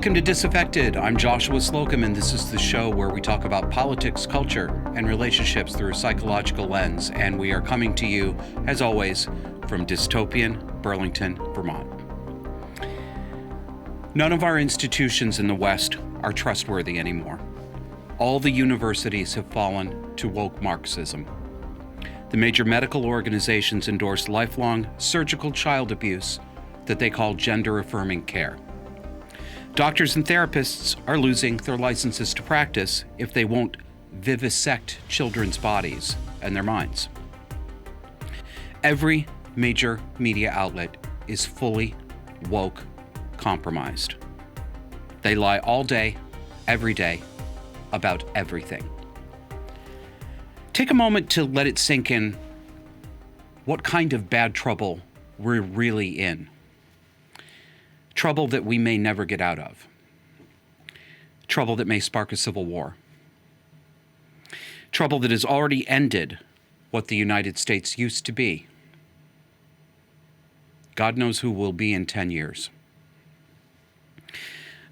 Welcome to Disaffected. I'm Joshua Slocum, and this is the show where we talk about politics, culture, and relationships through a psychological lens. And we are coming to you, as always, from dystopian Burlington, Vermont. None of our institutions in the West are trustworthy anymore. All the universities have fallen to woke Marxism. The major medical organizations endorse lifelong surgical child abuse that they call gender-affirming care. Doctors and therapists are losing their licenses to practice if they won't vivisect children's bodies and their minds. Every major media outlet is fully woke compromised. They lie all day, every day, about everything. Take a moment to let it sink in what kind of bad trouble we're really in. Trouble that we may never get out of. Trouble that may spark a civil war. Trouble that has already ended what the United States used to be. God knows who we'll be in 10 years.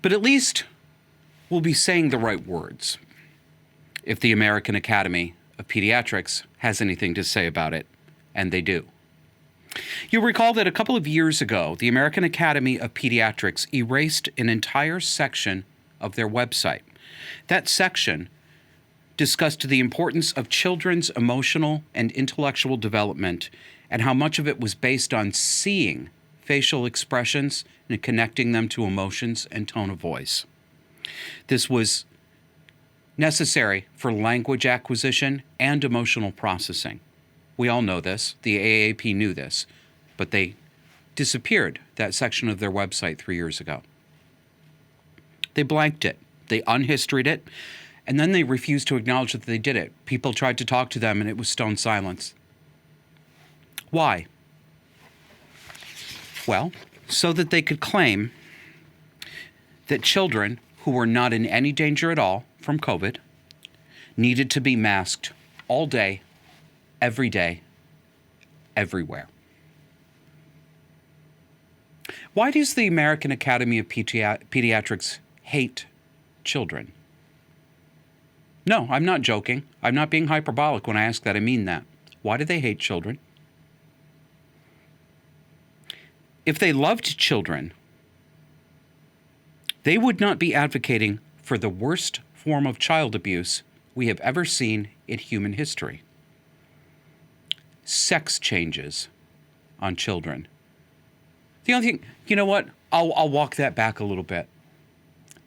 But at least we'll be saying the right words if the American Academy of Pediatrics has anything to say about it, and they do. You'll recall that a couple of years ago, the American Academy of Pediatrics erased an entire section of their website. That section discussed the importance of children's emotional and intellectual development and how much of it was based on seeing facial expressions and connecting them to emotions and tone of voice. This was necessary for language acquisition and emotional processing. We all know this. The AAP knew this, but they disappeared that section of their website 3 years ago. They blanked it. They unhistoried it, and then they refused to acknowledge that they did it. People tried to talk to them, and it was stone silence. Why? Well, so that they could claim that children who were not in any danger at all from COVID needed to be masked all day, every day, everywhere. Why does the American Academy of Pediatrics hate children? No, I'm not joking. I'm not being hyperbolic when I ask that. I mean that. Why do they hate children? If they loved children, they would not be advocating for the worst form of child abuse we have ever seen in human history. Sex changes on children. The only thing, you know what? I'll walk that back a little bit.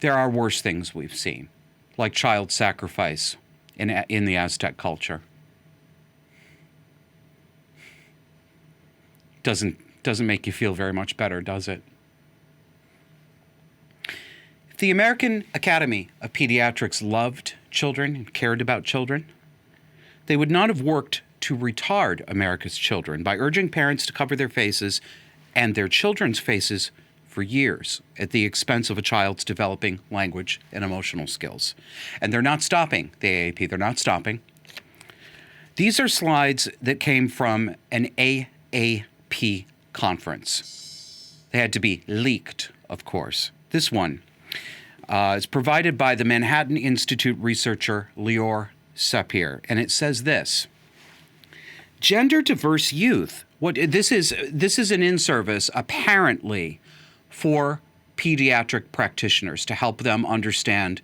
There are worse things we've seen, like child sacrifice in the Aztec culture. Doesn't make you feel very much better, does it? If the American Academy of Pediatrics loved children and cared about children, they would not have worked to retard America's children by urging parents to cover their faces and their children's faces for years at the expense of a child's developing language and emotional skills. And they're not stopping, the AAP, they're not stopping. These are slides that came from an AAP conference. They had to be leaked, of course. This one is provided by the Manhattan Institute researcher Lior Sapir, and it says this: gender diverse youth. This is an in-service apparently for pediatric practitioners to help them understand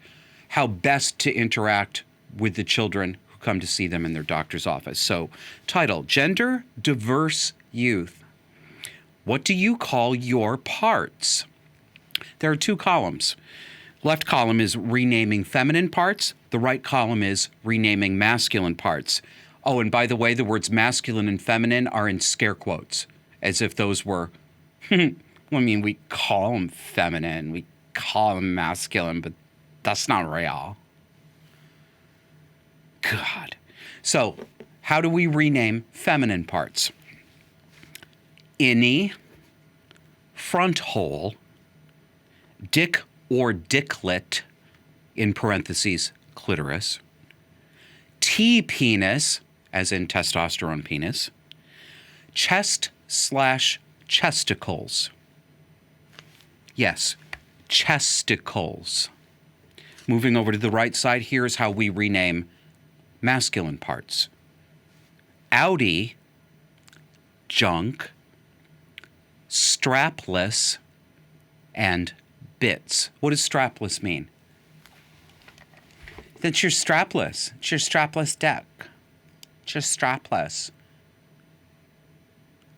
how best to interact with the children who come to see them in their doctor's office. So, title: Gender Diverse Youth. What do you call your parts? There are two columns. Left column is renaming feminine parts. The right column is renaming masculine parts. Oh, and by the way, the words masculine and feminine are in scare quotes, as if those were, I mean, we call them feminine, we call them masculine, but that's not real. God. So, how do we rename feminine parts? Innie, front hole, dick or dicklet, in parentheses, clitoris, T-penis, as in testosterone penis, chest/chesticles. Yes, chesticles. Moving over to the right side, here's how we rename masculine parts. Outie, junk, strapless, and bits. What does strapless mean? That's your strapless. It's your strapless deck. It's your strapless.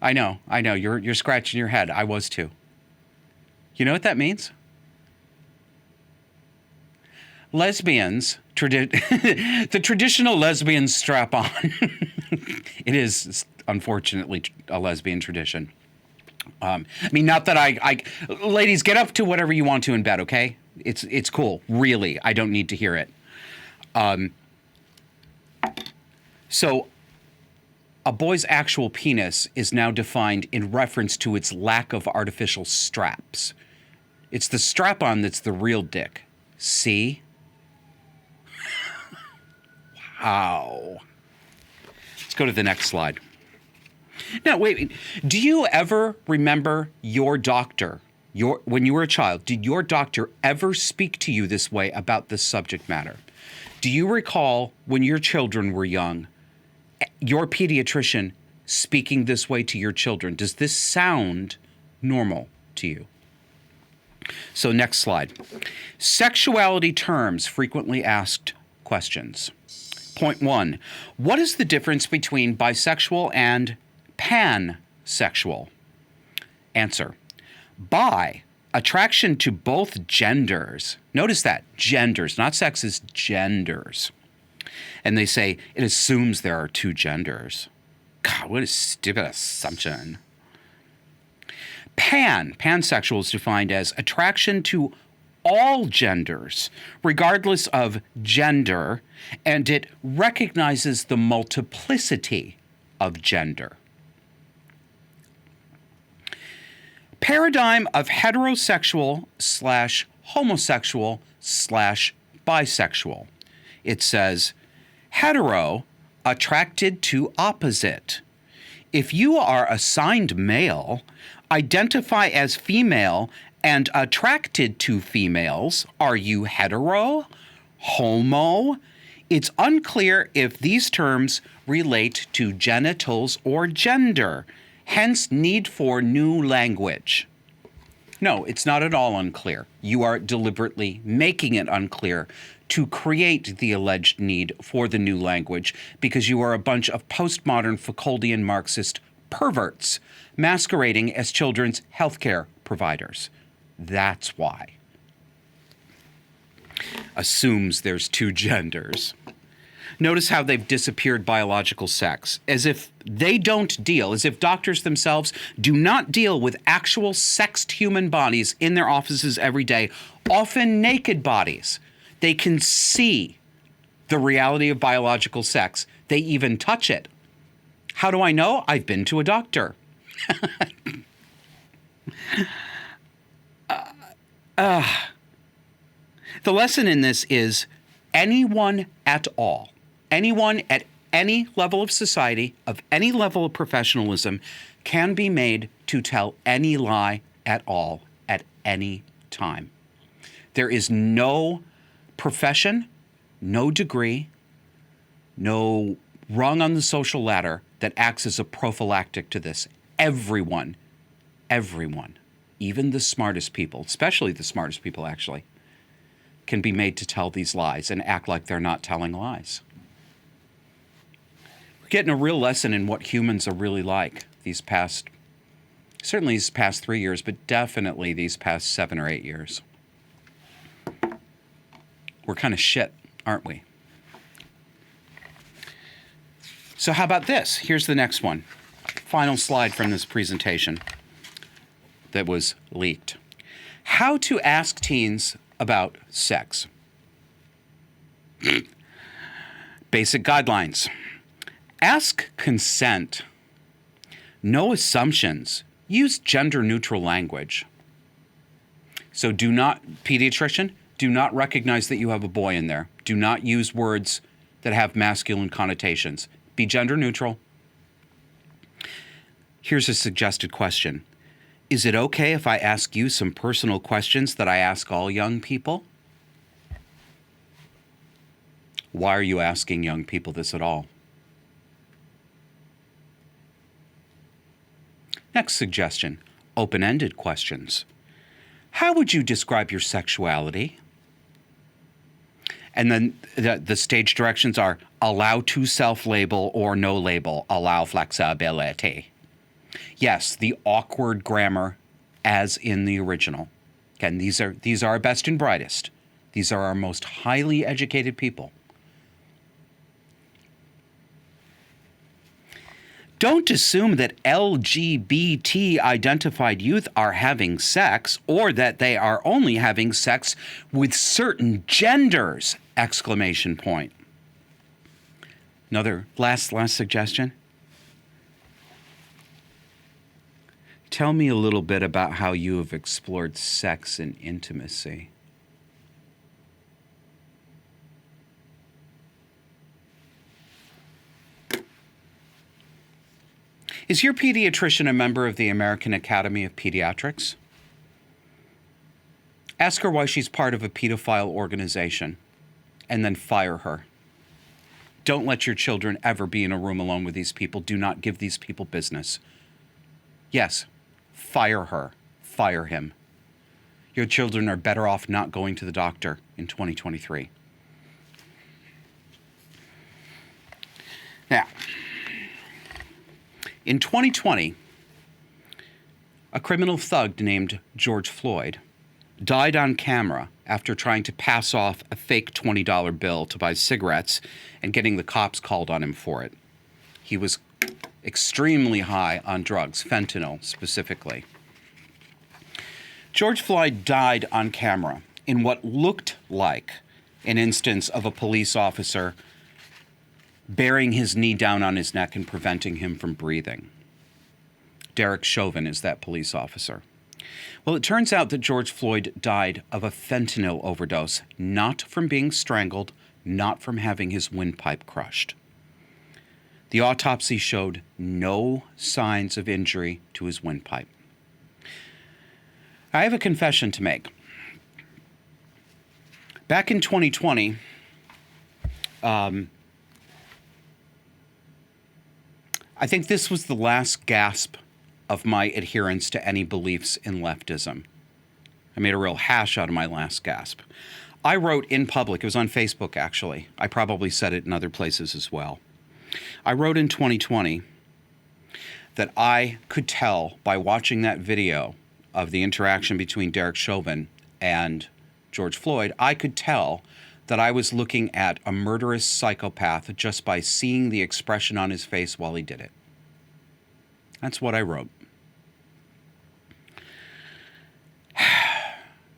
I know. You're scratching your head. I was too. You know what that means? Lesbians, the traditional lesbian strap-on. It is, unfortunately, a lesbian tradition. I mean, not that I ladies, get up to whatever you want to in bed, okay? It's cool. Really, I don't need to hear it. So a boy's actual penis is now defined in reference to its lack of artificial straps. It's the strap-on that's the real dick. See? Wow. Let's go to the next slide. Now, wait. Do you ever remember your doctor, when you were a child, did your doctor ever speak to you this way about this subject matter? Do you recall when your children were young, your pediatrician speaking this way to your children? Does this sound normal to you? So next slide. Sexuality terms, frequently asked questions. Point 1. What is the difference between bisexual and pansexual? Answer. Bi, attraction to both genders. Notice that, genders, not sexes, genders. And they say it assumes there are two genders. God, what a stupid assumption. Pansexual is defined as attraction to all genders, regardless of gender, and it recognizes the multiplicity of gender. Paradigm of heterosexual / homosexual / bisexual. It says, hetero, attracted to opposite. If you are assigned male, identify as female and attracted to females, are you hetero, homo? It's unclear if these terms relate to genitals or gender, hence need for new language. No, it's not at all unclear. You are deliberately making it unclear to create the alleged need for the new language because you are a bunch of postmodern Foucauldian Marxist perverts masquerading as children's healthcare providers. That's why. Assumes there's two genders. Notice how they've disappeared biological sex, as if they don't deal, as if doctors themselves do not deal with actual sexed human bodies in their offices every day, often naked bodies. They can see the reality of biological sex. They even touch it. How do I know? I've been to a doctor. The lesson in this is anyone at all, anyone at any level of society, of any level of professionalism, can be made to tell any lie at all, at any time. There is no profession, no degree, no rung on the social ladder that acts as a prophylactic to this. Everyone, even the smartest people, especially the smartest people actually, can be made to tell these lies and act like they're not telling lies. We're getting a real lesson in what humans are really like certainly these past 3 years, but definitely these past 7 or 8 years. We're kind of shit, aren't we? So how about this? Here's the next one. Final slide from this presentation that was leaked. How to ask teens about sex. Basic guidelines. Ask consent. No assumptions. Use gender-neutral language. So pediatrician, do not recognize that you have a boy in there. Do not use words that have masculine connotations. Be gender neutral. Here's a suggested question. Is it okay if I ask you some personal questions that I ask all young people? Why are you asking young people this at all? Next suggestion, open-ended questions. How would you describe your sexuality? And then the stage directions are allow to self-label or no label, allow flexibility. Yes, the awkward grammar as in the original. Again, these are our best and brightest. These are our most highly educated people. Don't assume that LGBT identified youth are having sex or that they are only having sex with certain genders! Exclamation point. Another last suggestion. Tell me a little bit about how you have explored sex and intimacy. Is your pediatrician a member of the American Academy of Pediatrics? Ask her why she's part of a pedophile organization, and then fire her. Don't let your children ever be in a room alone with these people. Do not give these people business. Yes, fire her. Fire him. Your children are better off not going to the doctor in 2023. Now, in 2020, a criminal thug named George Floyd died on camera after trying to pass off a fake $20 bill to buy cigarettes and getting the cops called on him for it. He was extremely high on drugs, fentanyl specifically. George Floyd died on camera in what looked like an instance of a police officer bearing his knee down on his neck and preventing him from breathing. Derek Chauvin is that police officer. Well, it turns out that George Floyd died of a fentanyl overdose, not from being strangled, not from having his windpipe crushed. The autopsy showed no signs of injury to his windpipe. I have a confession to make. Back in 2020, I think this was the last gasp of my adherence to any beliefs in leftism. I made a real hash out of my last gasp. I wrote in public, it was on Facebook actually, I probably said it in other places as well. I wrote in 2020 that I could tell by watching that video of the interaction between Derek Chauvin and George Floyd, I could tell that I was looking at a murderous psychopath just by seeing the expression on his face while he did it. That's what I wrote.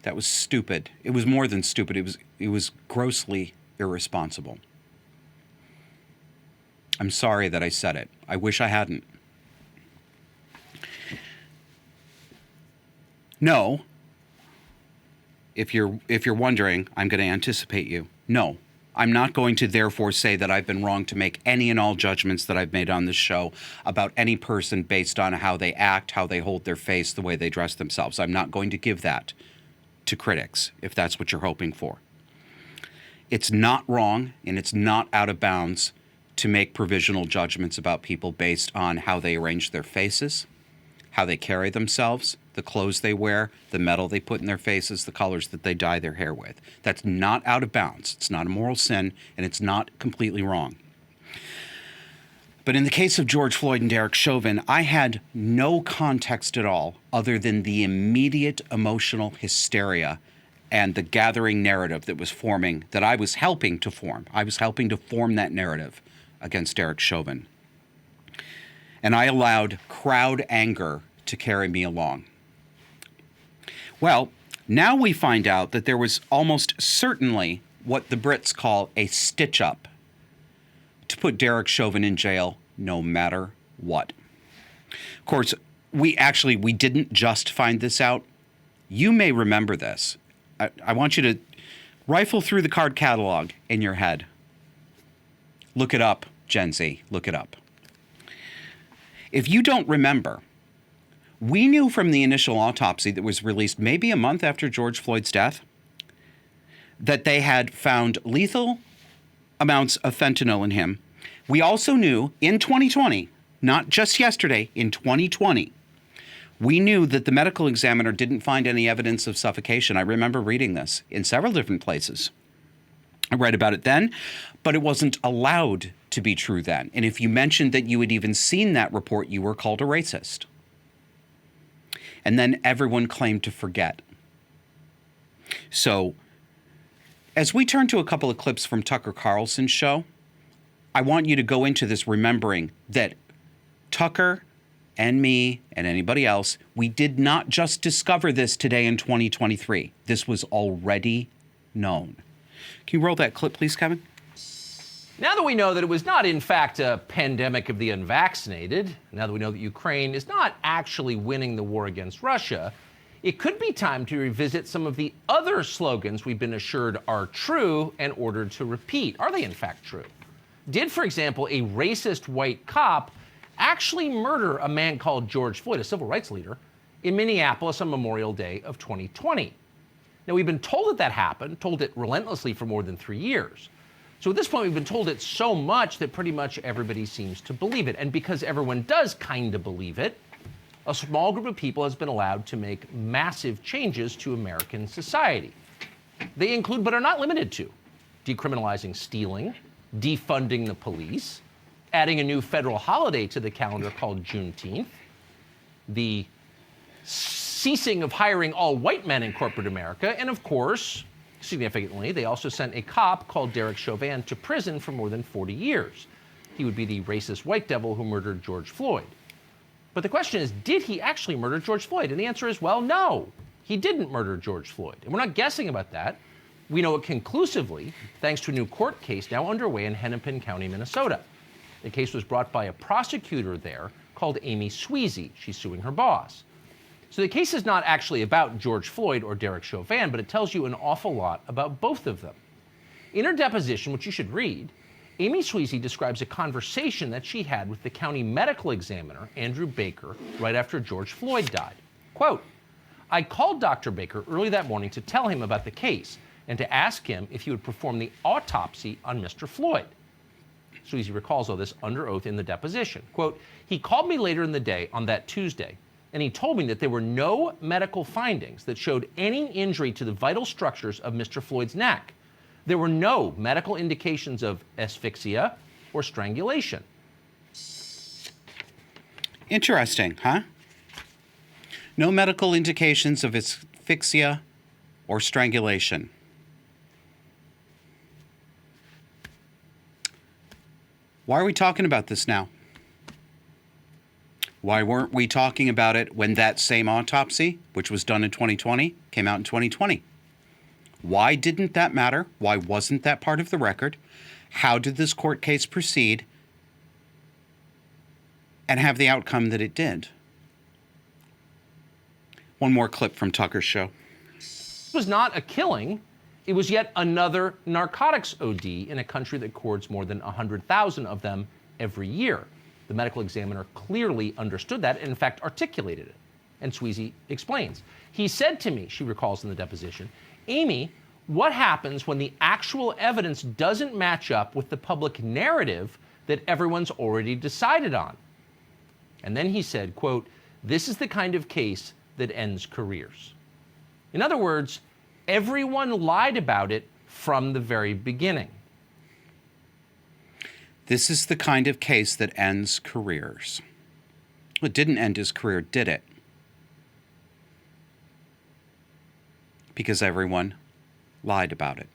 That was stupid. It was more than stupid. It was grossly irresponsible. I'm sorry that I said it. I wish I hadn't. No. If you're wondering, I'm going to anticipate you. No, I'm not going to therefore say that I've been wrong to make any and all judgments that I've made on this show about any person based on how they act, how they hold their face, the way they dress themselves. I'm not going to give that to critics, if that's what you're hoping for. It's not wrong and it's not out of bounds to make provisional judgments about people based on how they arrange their faces, how they carry themselves, the clothes they wear, the metal they put in their faces, the colors that they dye their hair with. That's not out of bounds. It's not a moral sin, and it's not completely wrong. But in the case of George Floyd and Derek Chauvin, I had no context at all other than the immediate emotional hysteria and the gathering narrative that was forming, that I was helping to form. I was helping to form that narrative against Derek Chauvin. And I allowed crowd anger to carry me along. Well, now we find out that there was almost certainly what the Brits call a stitch-up to put Derek Chauvin in jail no matter what. Of course, we didn't just find this out. You may remember this. I want you to rifle through the card catalog in your head. Look it up, Gen Z. Look it up. If you don't remember, We knew from the initial autopsy that was released maybe a month after George Floyd's death that they had found lethal amounts of fentanyl in him. We also knew in 2020, not just yesterday, in 2020, we knew that the medical examiner didn't find any evidence of suffocation. I remember reading this in several different places. I read about it then, but it wasn't allowed to be true then. And if you mentioned that you had even seen that report, you were called a racist. And then everyone claimed to forget. So, as we turn to a couple of clips from Tucker Carlson's show, I want you to go into this remembering that Tucker and me and anybody else, we did not just discover this today in 2023. This was already known. Can you roll that clip, please, Kevin? Now that we know that it was not, in fact, a pandemic of the unvaccinated, now that we know that Ukraine is not actually winning the war against Russia, it could be time to revisit some of the other slogans we've been assured are true and ordered to repeat. Are they, in fact, true? Did, for example, a racist white cop actually murder a man called George Floyd, a civil rights leader, in Minneapolis on Memorial Day of 2020? Now, we've been told that happened, told it relentlessly for more than 3 years. So at this point, we've been told it so much that pretty much everybody seems to believe it. And because everyone does kind of believe it, a small group of people has been allowed to make massive changes to American society. They include, but are not limited to, decriminalizing stealing, defunding the police, adding a new federal holiday to the calendar called Juneteenth, the ceasing of hiring all white men in corporate America, and of course, significantly, they also sent a cop called Derek Chauvin to prison for more than 40 years. He would be the racist white devil who murdered George Floyd. But the question is, did he actually murder George Floyd? And the answer is, well, no, he didn't murder George Floyd. And we're not guessing about that. We know it conclusively, thanks to a new court case now underway in Hennepin County, Minnesota. The case was brought by a prosecutor there called Amy Sweezy. She's suing her boss. So the case is not actually about George Floyd or Derek Chauvin, but it tells you an awful lot about both of them. In her deposition, which you should read, Amy Sweezy describes a conversation that she had with the county medical examiner, Andrew Baker, right after George Floyd died. Quote, "I called Dr. Baker early that morning to tell him about the case and to ask him if he would perform the autopsy on Mr. Floyd." Sweezy recalls all this under oath in the deposition. Quote, "He called me later in the day on that Tuesday, and he told me that there were no medical findings that showed any injury to the vital structures of Mr. Floyd's neck. There were no medical indications of asphyxia or strangulation." Interesting, huh? No medical indications of asphyxia or strangulation. Why are we talking about this now? Why weren't we talking about it when that same autopsy, which was done in 2020, came out in 2020? Why didn't that matter? Why wasn't that part of the record? How did this court case proceed and have the outcome that it did? One more clip from Tucker's show. It was not a killing. It was yet another narcotics OD in a country that records more than 100,000 of them every year. The medical examiner clearly understood that and, in fact, articulated it. And Sweezy explains. "He said to me," she recalls in the deposition, "Amy, what happens when the actual evidence doesn't match up with the public narrative that everyone's already decided on?" And then he said, quote, "This is the kind of case that ends careers." In other words, everyone lied about it from the very beginning. This is the kind of case that ends careers. It didn't end his career, did it? Because everyone lied about it,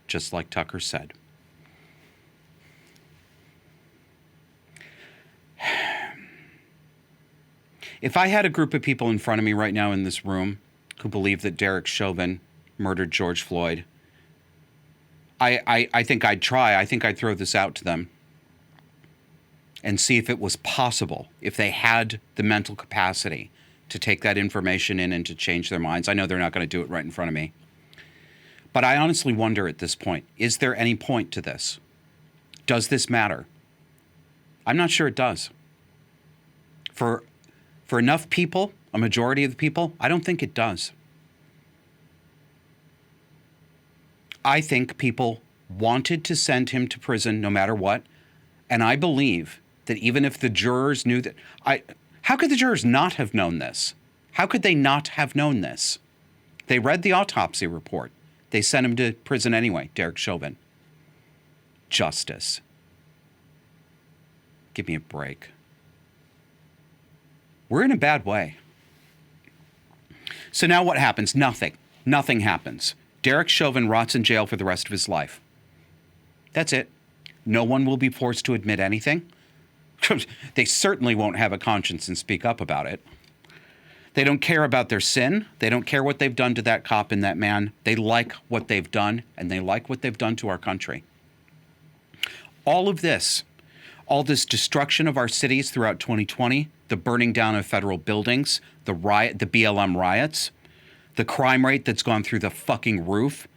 just like Tucker said. If I had a group of people in front of me right now in this room who believe that Derek Chauvin murdered George Floyd, I think I'd try. I think I'd throw this out to them and see if it was possible, if they had the mental capacity to take that information in and to change their minds. I know they're not going to do it right in front of me. But I honestly wonder at this point, is there any point to this? Does this matter? I'm not sure it does. For enough people a majority of the people? I don't think it does. I think people wanted to send him to prison no matter what. And I believe that even if the jurors knew that, how could the jurors not have known this? How could they not have known this? They read the autopsy report. They sent him to prison anyway, Derek Chauvin. Justice. Give me a break. We're in a bad way. So now what happens? Nothing. Nothing happens. Derek Chauvin rots in jail for the rest of his life. That's it. No one will be forced to admit anything. They certainly won't have a conscience and speak up about it. They don't care about their sin. They don't care what they've done to that cop and that man. They like what they've done, and they like what they've done to our country. All of this, all this destruction of our cities throughout 2020, the burning down of federal buildings, the BLM riots, the crime rate that's gone through the fucking roof,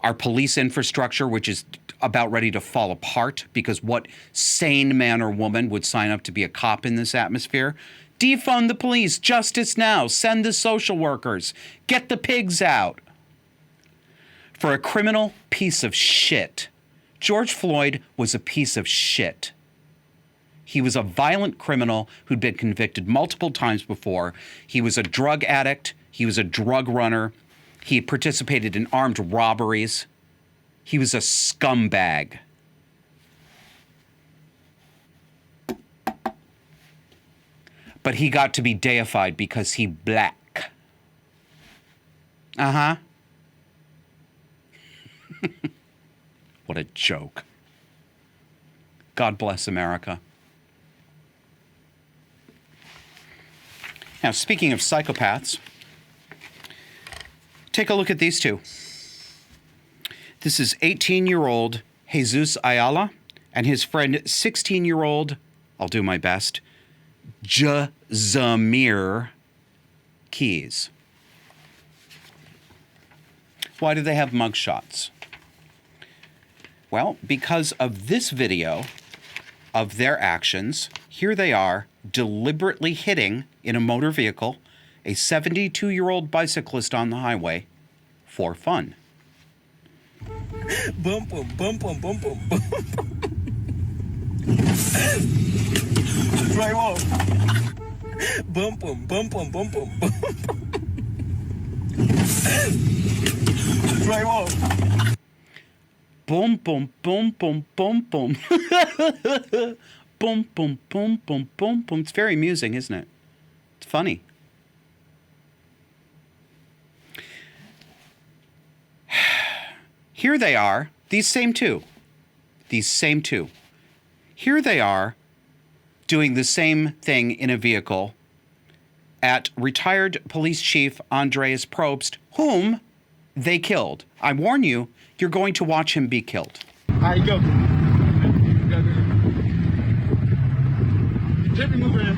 our police infrastructure, which is about ready to fall apart because what sane man or woman would sign up to be a cop in this atmosphere? Defund the police, justice now, send the social workers, get the pigs out. For a criminal piece of shit. George Floyd was a piece of shit. He was a violent criminal who'd been convicted multiple times before. He was a drug addict. He was a drug runner. He participated in armed robberies. He was a scumbag. But he got to be deified because he black. Uh-huh. What a joke. God bless America. Now, speaking of psychopaths, take a look at these two. This is 18-year-old Jesus Ayala and his friend 16-year-old, I'll do my best, Jazamir Keys. Why do they have mugshots? Well, because of this video of their actions. Here they are, deliberately hitting, in a motor vehicle, a 72-year-old bicyclist on the highway for fun. Bum, bum, bum, bum, bum, bum, bum. Right off. Bum, bum, bum, bum, bum, bum, bum. Right off. Boom, boom, boom, boom, boom, boom. Boom, boom, boom, boom, boom, boom. It's very amusing, isn't it? It's funny. Here they are, these same two. Here they are doing the same thing in a vehicle at retired police chief Andreas Probst, whom they killed. I warn you, you're going to watch him be killed. All right, go. Take me moving in.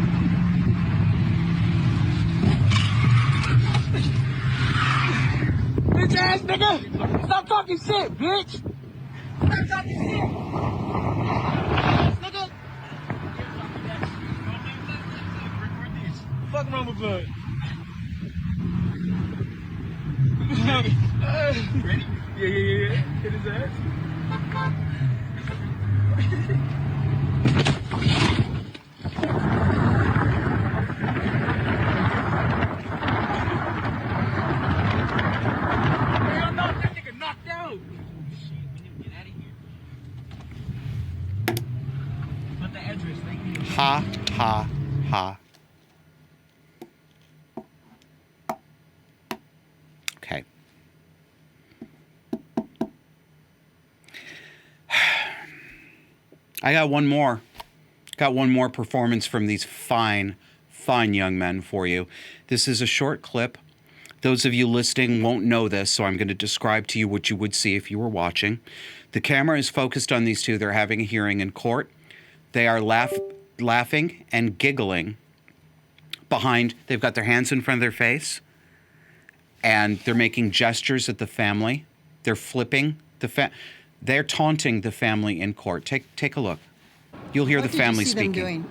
Bitch ass nigga! Stop talking shit, bitch! Stop talking shit! Nigga! Fuck wrong with blood. Ready? Yeah. Hit his ass. Ha, ha, ha. Okay. I got one more. Got one more performance from these fine young men for you. This is a short clip. Those of you listening won't know this, so I'm going to describe to you what you would see if you were watching. The camera is focused on these two. They're having a hearing in court. They are laughing and giggling behind. They've got their hands in front of their face, and they're making gestures at the family. They're flipping they're taunting the family in court. Take a look. You'll hear the family speaking. What did you see them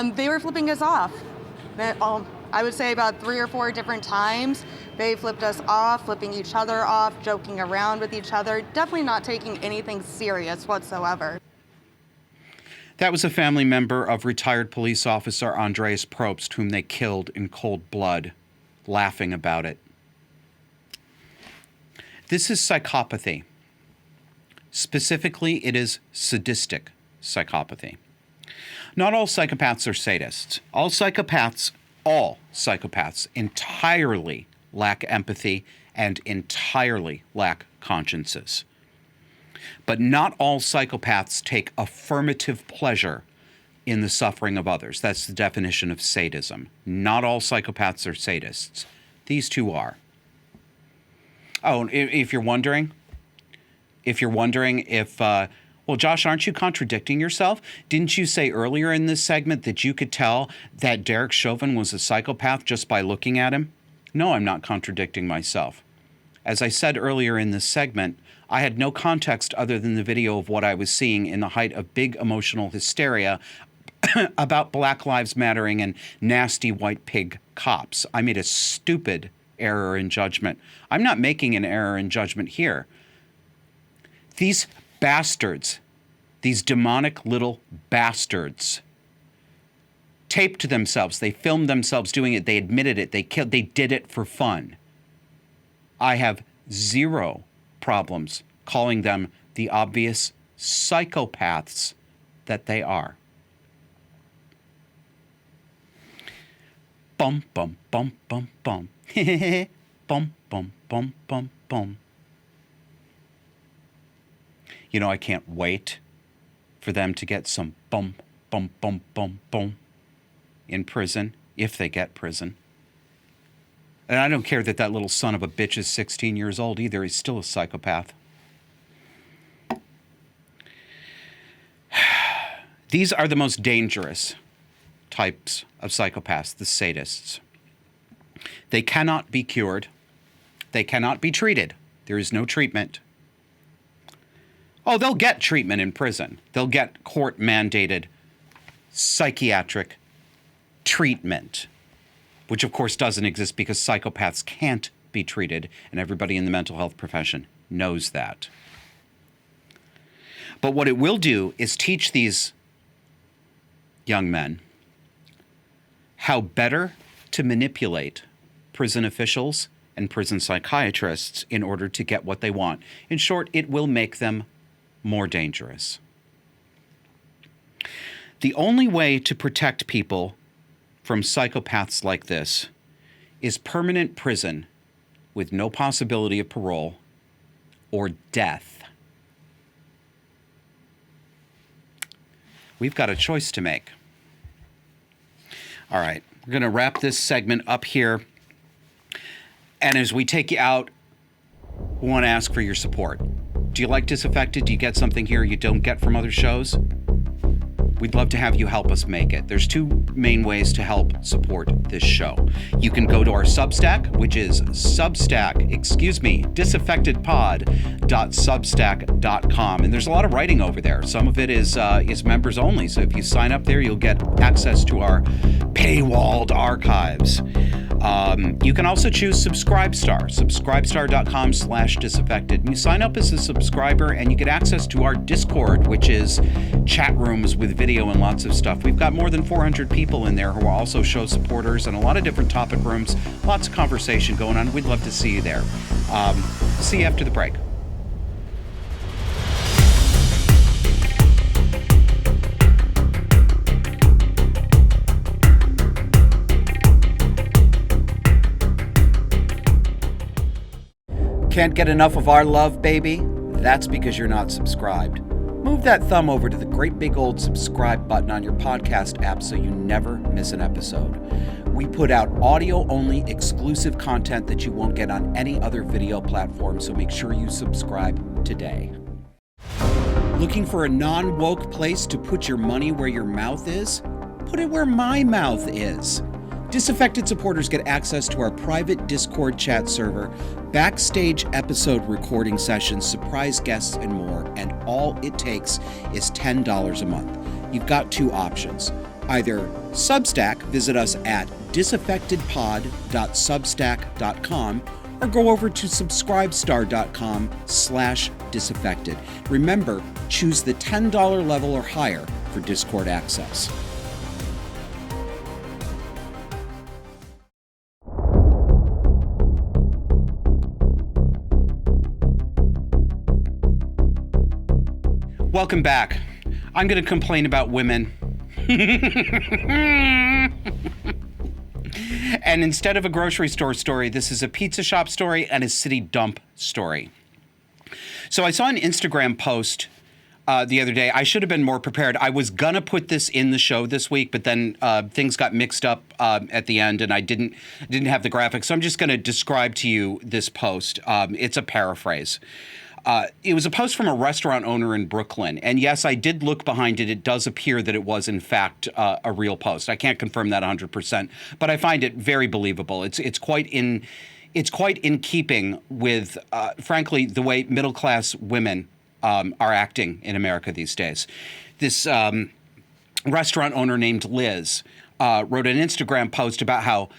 doing? They were flipping us off. I would say about 3 or 4 different times. They flipped us off, flipping each other off, joking around with each other, definitely not taking anything serious whatsoever. That was a family member of retired police officer Andreas Probst, whom they killed in cold blood, laughing about it. This is psychopathy. Specifically, it is sadistic psychopathy. Not all psychopaths are sadists. All psychopaths entirely lack empathy and entirely lack consciences. But not all psychopaths take affirmative pleasure in the suffering of others. That's the definition of sadism. Not all psychopaths are sadists. These two are. Oh, if you're wondering if, well, Josh, aren't you contradicting yourself? Didn't you say earlier in this segment that you could tell that Derek Chauvin was a psychopath just by looking at him? No, I'm not contradicting myself. As I said earlier in this segment, I had no context other than the video of what I was seeing in the height of big emotional hysteria about Black Lives Mattering and nasty white pig cops. I made a stupid error in judgment. I'm not making an error in judgment here. These bastards, these demonic little bastards, taped themselves. They filmed themselves doing it. They admitted it. They did it for fun. I have zero problems calling them the obvious psychopaths that they are. Bum, bum, bum, bum, bum. Bum, bum, bum, bum, bum. You know, I can't wait for them to get some bum, bum, bum, bum, bum in prison, if they get prison. And I don't care that that little son of a bitch is 16 years old either. He's still a psychopath. These are the most dangerous types of psychopaths, the sadists. They cannot be cured. They cannot be treated. There is no treatment. Oh, they'll get treatment in prison. They'll get court-mandated psychiatric treatment, which of course doesn't exist because psychopaths can't be treated, and everybody in the mental health profession knows that. But what it will do is teach these young men how better to manipulate prison officials and prison psychiatrists in order to get what they want. In short, it will make them more dangerous. The only way to protect people from psychopaths like this is permanent prison with no possibility of parole or death. We've got a choice to make. All right, we're going to wrap this segment up here. And as we take you out, we want to ask for your support. Do you like Disaffected? Do you get something here you don't get from other shows? We'd love to have you help us make it. There's two main ways to help support this show. You can go to our Substack, which is disaffectedpod.substack.com. And there's a lot of writing over there. Some of it is members only. So if you sign up there, you'll get access to our paywalled archives. You can also choose Subscribestar, subscribestar.com/disaffected. And you sign up as a subscriber and you get access to our Discord, which is chat rooms with video and lots of stuff. We've got more than 400 people in there who are also show supporters and a lot of different topic rooms, lots of conversation going on. We'd love to see you there. See you after the break. Can't get enough of our love, baby? That's because you're not subscribed. Move that thumb over to the great big old subscribe button on your podcast app so you never miss an episode. We put out audio-only exclusive content that you won't get on any other video platform, so make sure you subscribe today. Looking for a non-woke place to put your money where your mouth is? Put it where my mouth is. Disaffected supporters get access to our private Discord chat server, backstage episode recording sessions, surprise guests, and more, and all it takes is $10 a month. You've got two options. either Substack, visit us at disaffectedpod.substack.com, or go over to subscribestar.com/disaffected. Remember, choose the $10 level or higher for Discord access. Welcome back. I'm going to complain about women. And instead of a grocery store story, this is a pizza shop story and a city dump story. So I saw an Instagram post the other day. I should have been more prepared. I was going to put this in the show this week, but then things got mixed up at the end and I didn't have the graphics. So I'm just going to describe to you this post. It's a paraphrase. It was a post from a restaurant owner in Brooklyn. And yes, I did look behind it. It does appear that it was, in fact, a real post. I can't confirm that 100%, but I find it very believable. It's quite in keeping with, frankly, the way middle-class women are acting in America these days. This restaurant owner named Liz wrote an Instagram post about how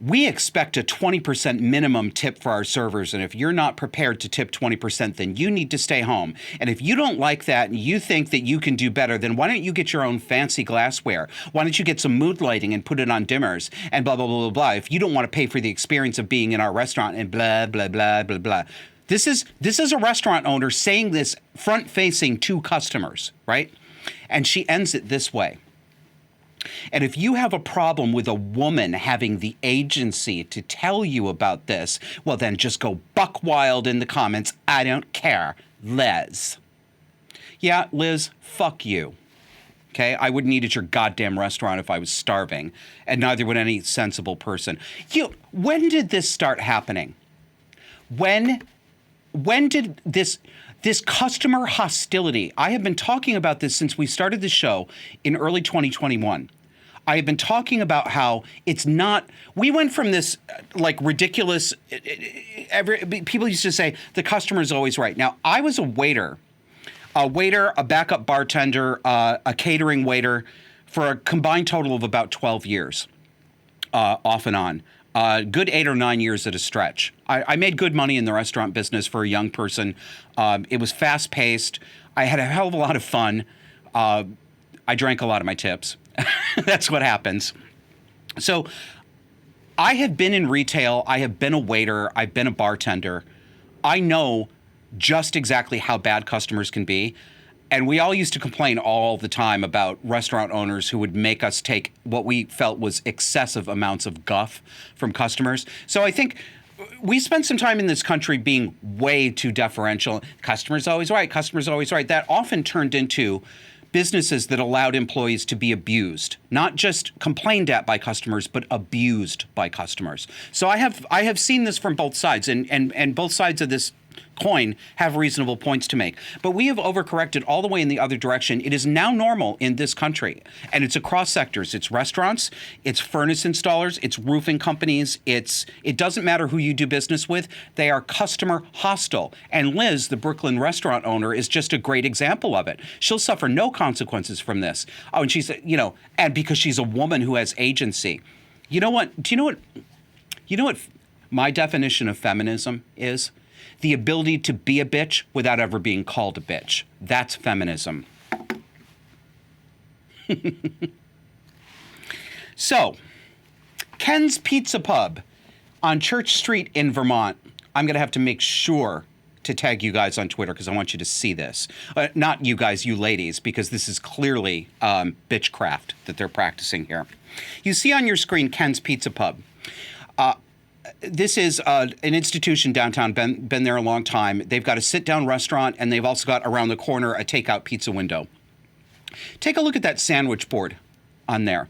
we expect a 20% minimum tip for our servers, and if you're not prepared to tip 20%, then you need to stay home. And if you don't like that and you think that you can do better, then why don't you get your own fancy glassware? Why don't you get some mood lighting and put it on dimmers and blah, blah, blah, blah, blah. If you don't want to pay for the experience of being in our restaurant and blah, blah, blah, blah, blah. This is a restaurant owner saying this front-facing to customers, right? And she ends it this way. And if you have a problem with a woman having the agency to tell you about this, well, then just go buck wild in the comments. I don't care. Liz. Yeah, Liz, fuck you. Okay? I wouldn't eat at your goddamn restaurant if I was starving, and neither would any sensible person. When did this start happening? When did this customer hostility? I have been talking about this since we started the show in early 2021. I have been talking about how it's not. We went from this like ridiculous. People used to say the customer is always right. Now, I was a waiter, a backup bartender, a catering waiter for a combined total of about 12 years, off and on. Good 8 or 9 years at a stretch. I made good money in the restaurant business for a young person. It was fast paced. I had a hell of a lot of fun. I drank a lot of my tips. That's what happens. So I have been in retail. I have been a waiter. I've been a bartender. I know just exactly how bad customers can be. And we all used to complain all the time about restaurant owners who would make us take what we felt was excessive amounts of guff from customers. So I think we spent some time in this country being way too deferential. Customer's always right. Customer's always right. That often turned into businesses that allowed employees to be abused, not just complained at by customers, but abused by customers. So I have seen this from both sides, and both sides of this coin have reasonable points to make. But we have overcorrected all the way in the other direction. It is now normal in this country, and it's across sectors. It's restaurants, it's furnace installers, it's roofing companies. It doesn't matter who you do business with. They are customer hostile. And Liz, the Brooklyn restaurant owner, is just a great example of it. She'll suffer no consequences from this. Oh, and she's, and because she's a woman who has agency. You know what? Do you know what my definition of feminism is? The ability to be a bitch without ever being called a bitch. That's feminism. So, Ken's Pizza Pub on Church Street in Vermont. I'm going to have to make sure to tag you guys on Twitter because I want you to see this. Not you guys, you ladies, because this is clearly bitchcraft that they're practicing here. You see on your screen Ken's Pizza Pub. This is an institution downtown, been there a long time. They've got a sit-down restaurant, and they've also got around the corner a takeout pizza window. Take a look at that sandwich board on there.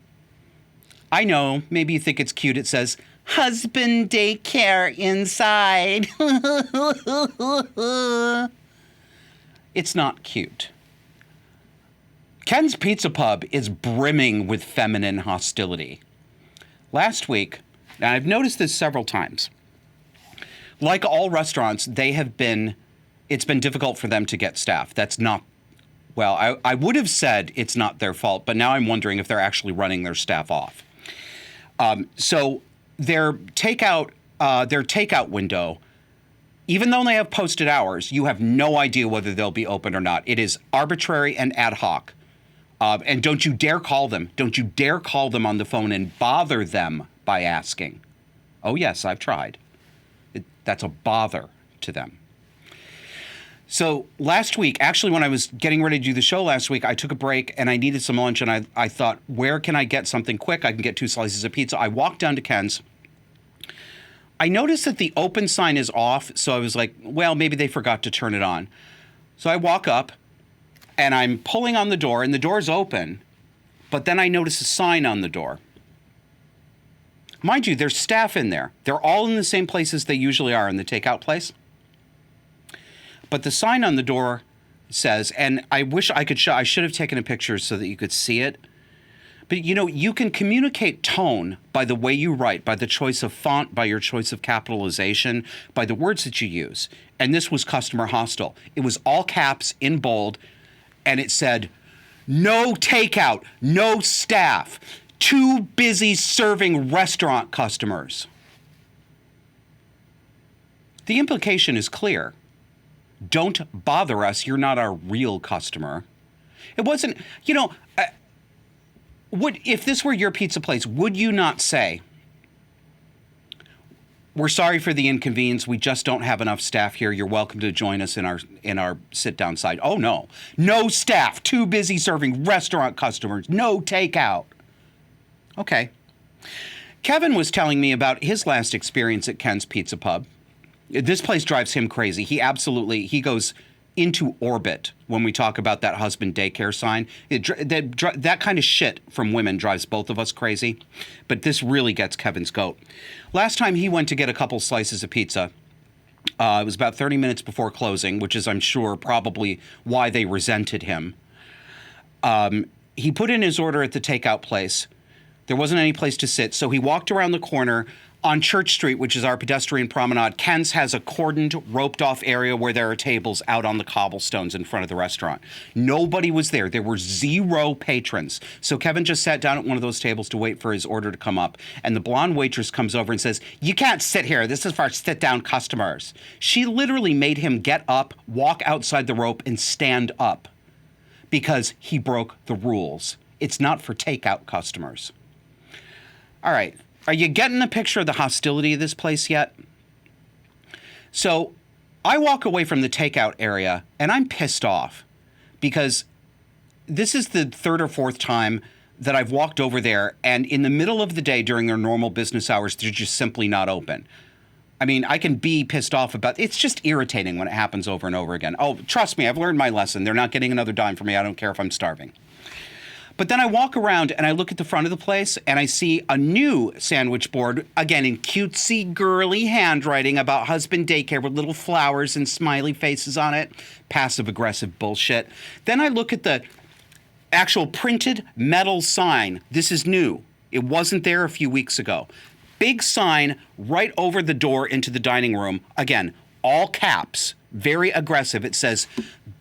I know, maybe you think it's cute. It says, husband daycare inside. It's not cute. Ken's Pizza Pub is brimming with feminine hostility. Last week, now, I've noticed this several times. Like all restaurants, it's been difficult for them to get staff. That's not Well, I would have said it's not their fault, but now I'm wondering if they're actually running their staff off. So their takeout window, even though they have posted hours, you have no idea whether they'll be open or not. It is arbitrary and ad hoc. And don't you dare call them. Don't you dare call them on the phone and bother them by asking. Oh, yes, I've tried. That's a bother to them. So last week, actually, when I was getting ready to do the show last week, I took a break and I needed some lunch. And I thought, where can I get something quick? I can get 2 slices of pizza. I walked down to Ken's. I noticed that the open sign is off. So I was like, well, maybe they forgot to turn it on. So I walk up. And I'm pulling on the door, and the door's open, but then I notice a sign on the door. Mind you, there's staff in there. They're all in the same places they usually are in the takeout place. But the sign on the door says, and I wish I could show, I should have taken a picture so that you could see it. But, you know, you can communicate tone by the way you write, by the choice of font, by your choice of capitalization, by the words that you use. And this was customer hostile. It was all caps in bold. And it said, no takeout, no staff, too busy serving restaurant customers. The implication is clear. Don't bother us. You're not our real customer. It wasn't, you know, if this were your pizza place, would you not say, we're sorry for the inconvenience. We just don't have enough staff here. You're welcome to join us in our sit-down side. Oh, no. No staff. Too busy serving restaurant customers. No takeout. Okay. Kevin was telling me about his last experience at Ken's Pizza Pub. This place drives him crazy. He goes into orbit when we talk about that husband daycare sign. That kind of shit from women drives both of us crazy. But this really gets Kevin's goat. Last time he went to get a couple slices of pizza, it was about 30 minutes before closing, which is, I'm sure, probably why they resented him. He put in his order at the takeout place. There wasn't any place to sit, so he walked around the corner on Church Street, which is our pedestrian promenade. Ken's has a cordoned, roped-off area where there are tables out on the cobblestones in front of the restaurant. Nobody was there. There were 0 patrons. So Kevin just sat down at one of those tables to wait for his order to come up. And the blonde waitress comes over and says, you can't sit here. This is for sit-down customers. She literally made him get up, walk outside the rope, and stand up because he broke the rules. It's not for takeout customers. All right. Are you getting the picture of the hostility of this place yet? So I walk away from the takeout area and I'm pissed off because this is the 3rd or 4th time that I've walked over there, and in the middle of the day during their normal business hours, they're just simply not open. I mean, I can be pissed off about it's just irritating when it happens over and over again. Oh, trust me, I've learned my lesson. They're not getting another dime from me. I don't care if I'm starving. But then I walk around and I look at the front of the place and I see a new sandwich board, again in cutesy, girly handwriting about husband daycare with little flowers and smiley faces on it. Passive-aggressive bullshit. Then I look at the actual printed metal sign. This is new. It wasn't there a few weeks ago. Big sign right over the door into the dining room. Again, all caps, very aggressive. It says,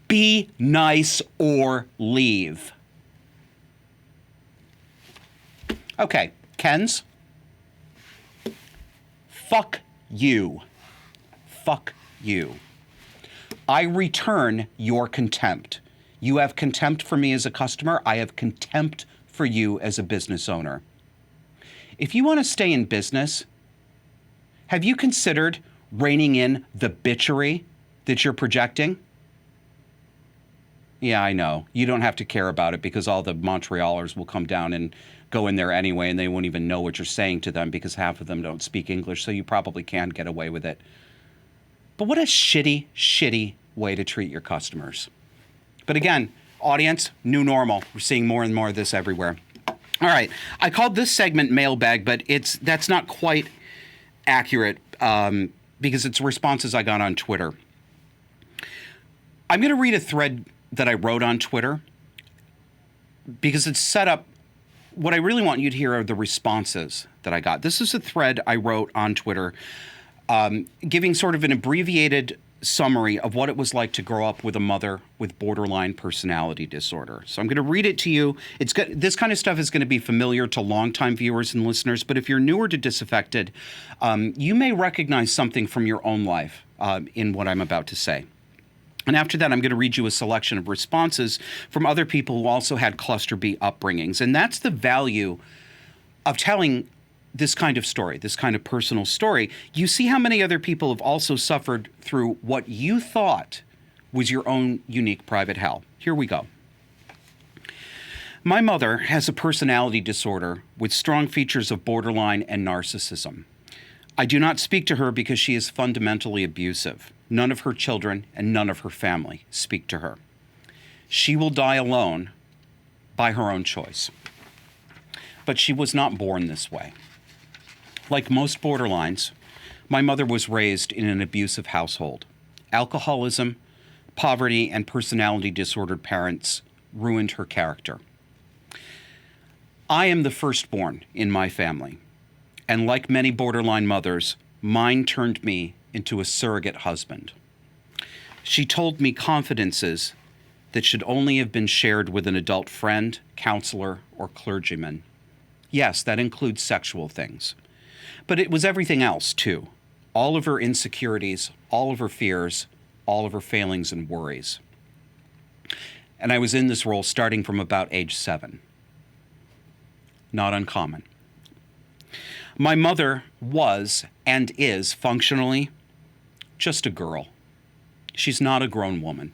be nice or leave. Okay, Ken's. Fuck you. Fuck you. I return your contempt. You have contempt for me as a customer. I have contempt for you as a business owner. If you want to stay in business, have you considered reining in the bitchery that you're projecting? Yeah, I know. You don't have to care about it because all the Montrealers will come down and go in there anyway, and they won't even know what you're saying to them because half of them don't speak English, so you probably can get away with it. But what a shitty, shitty way to treat your customers. But again, audience, new normal. We're seeing more and more of this everywhere. All right. I called this segment mailbag, but that's not quite accurate because it's responses I got on Twitter. I'm going to read a thread that I wrote on Twitter because it's set up. What I really want you to hear are the responses that I got. This is a thread I wrote on Twitter giving sort of an abbreviated summary of what it was like to grow up with a mother with borderline personality disorder. So I'm going to read it to you. This kind of stuff is going to be familiar to longtime viewers and listeners, but if you're newer to Disaffected, you may recognize something from your own life in what I'm about to say. And after that, I'm going to read you a selection of responses from other people who also had cluster B upbringings. And that's the value of telling this kind of story, this kind of personal story. You see how many other people have also suffered through what you thought was your own unique private hell. Here we go. My mother has a personality disorder with strong features of borderline and narcissism. I do not speak to her because she is fundamentally abusive. None of her children and none of her family speak to her. She will die alone by her own choice. But she was not born this way. Like most borderlines, my mother was raised in an abusive household. Alcoholism, poverty, and personality disordered parents ruined her character. I am the firstborn in my family, and like many borderline mothers, mine turned me into a surrogate husband. She told me confidences that should only have been shared with an adult friend, counselor, or clergyman. Yes, that includes sexual things. But it was everything else, too. All of her insecurities, all of her fears, all of her failings and worries. And I was in this role starting from about age 7. Not uncommon. My mother was and is functionally just a girl. She's not a grown woman.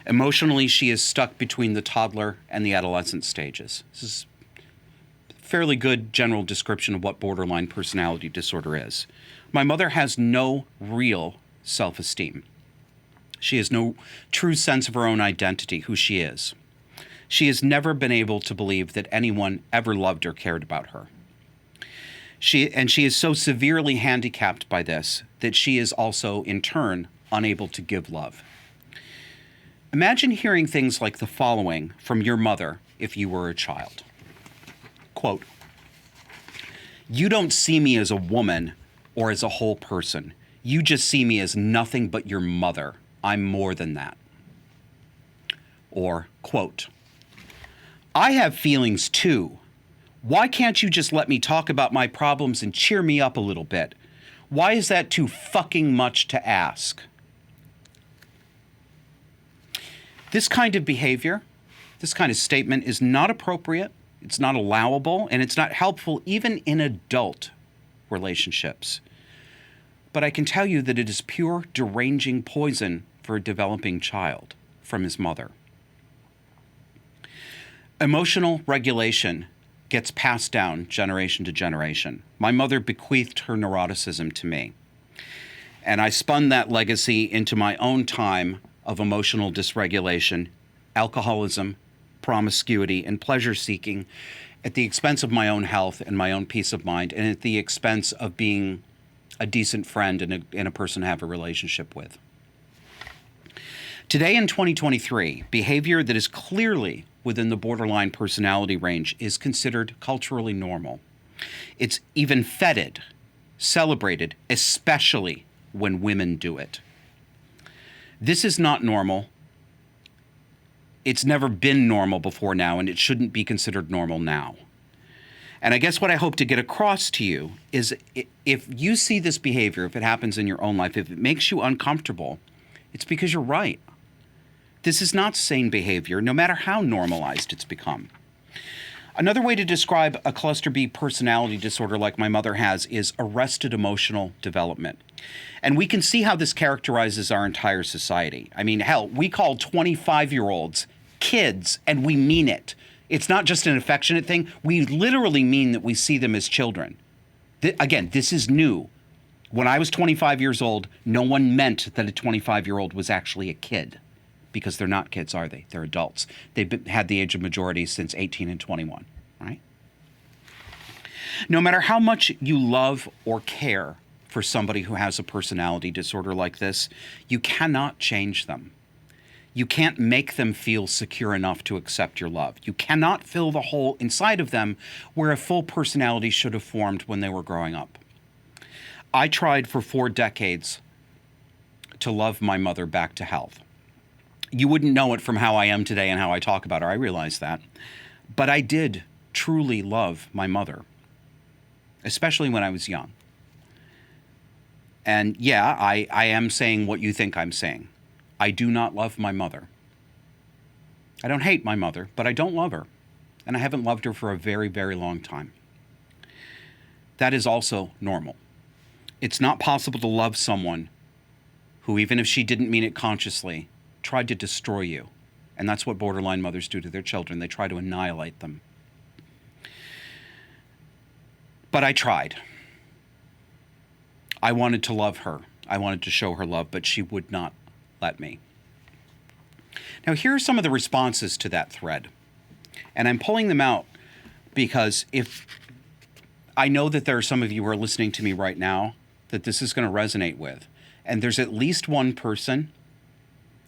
Emotionally, she is stuck between the toddler and the adolescent stages. This is fairly good general description of what borderline personality disorder is. My mother has no real self-esteem. She has no true sense of her own identity, who she is. She has never been able to believe that anyone ever loved or cared about her. She is so severely handicapped by this that she is also, in turn, unable to give love. Imagine hearing things like the following from your mother if you were a child. Quote, "You don't see me as a woman or as a whole person. You just see me as nothing but your mother. I'm more than that." Or, quote, "I have feelings too. Why can't you just let me talk about my problems and cheer me up a little bit? Why is that too fucking much to ask?" This kind of behavior, this kind of statement is not appropriate. It's not allowable, and it's not helpful even in adult relationships. But I can tell you that it is pure deranging poison for a developing child from his mother. Emotional regulation gets passed down generation to generation. My mother bequeathed her neuroticism to me, and I spun that legacy into my own time of emotional dysregulation, alcoholism, promiscuity, and pleasure-seeking at the expense of my own health and my own peace of mind, and at the expense of being a decent friend and a person to have a relationship with. Today in 2023, behavior that is clearly within the borderline personality range is considered culturally normal. It's even feted, celebrated, especially when women do it. This is not normal. It's never been normal before now, and it shouldn't be considered normal now. And I guess what I hope to get across to you is if you see this behavior, if it happens in your own life, if it makes you uncomfortable, it's because you're right. This is not sane behavior, no matter how normalized it's become. Another way to describe a cluster B personality disorder like my mother has is arrested emotional development. And we can see how this characterizes our entire society. I mean, hell, we call 25-year-olds kids, and we mean it. It's not just an affectionate thing. We literally mean that we see them as children. Again, this is new. When I was 25 years old, no one meant that a 25-year-old was actually a kid, because they're not kids, are they? They're adults. They've had the age of majority since 18 and 21, right? No matter how much you love or care for somebody who has a personality disorder like this, you cannot change them. You can't make them feel secure enough to accept your love. You cannot fill the hole inside of them where a full personality should have formed when they were growing up. I tried for 4 decades to love my mother back to health. You wouldn't know it from how I am today and how I talk about her. I realize that. But I did truly love my mother, especially when I was young. And yeah, I am saying what you think I'm saying. I do not love my mother. I don't hate my mother, but I don't love her. And I haven't loved her for a very, very long time. That is also normal. It's not possible to love someone who, even if she didn't mean it consciously, tried to destroy you. And that's what borderline mothers do to their children. They try to annihilate them. But I tried. I wanted to love her. I wanted to show her love, but she would not let me. Now, here are some of the responses to that thread. And I'm pulling them out because if I know that there are some of you who are listening to me right now that this is going to resonate with. And there's at least one person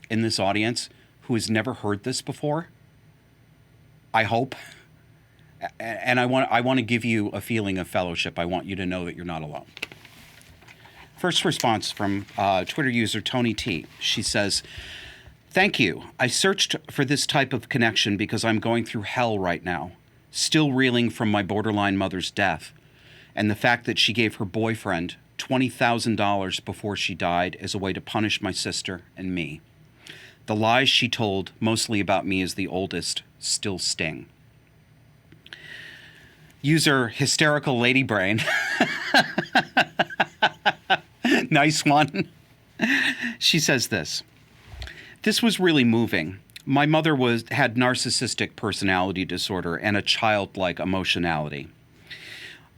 in this audience who has never heard this before. I hope. And I want to give you a feeling of fellowship. I want you to know that you're not alone. First response from Twitter user Tony T. She says, "Thank you. I searched for this type of connection because I'm going through hell right now, still reeling from my borderline mother's death and the fact that she gave her boyfriend $20,000 before she died as a way to punish my sister and me. The lies she told, mostly about me as the oldest, still sting." User Hysterical Lady Brain. Nice one. She says this. "This was really moving. My mother had narcissistic personality disorder and a childlike emotionality.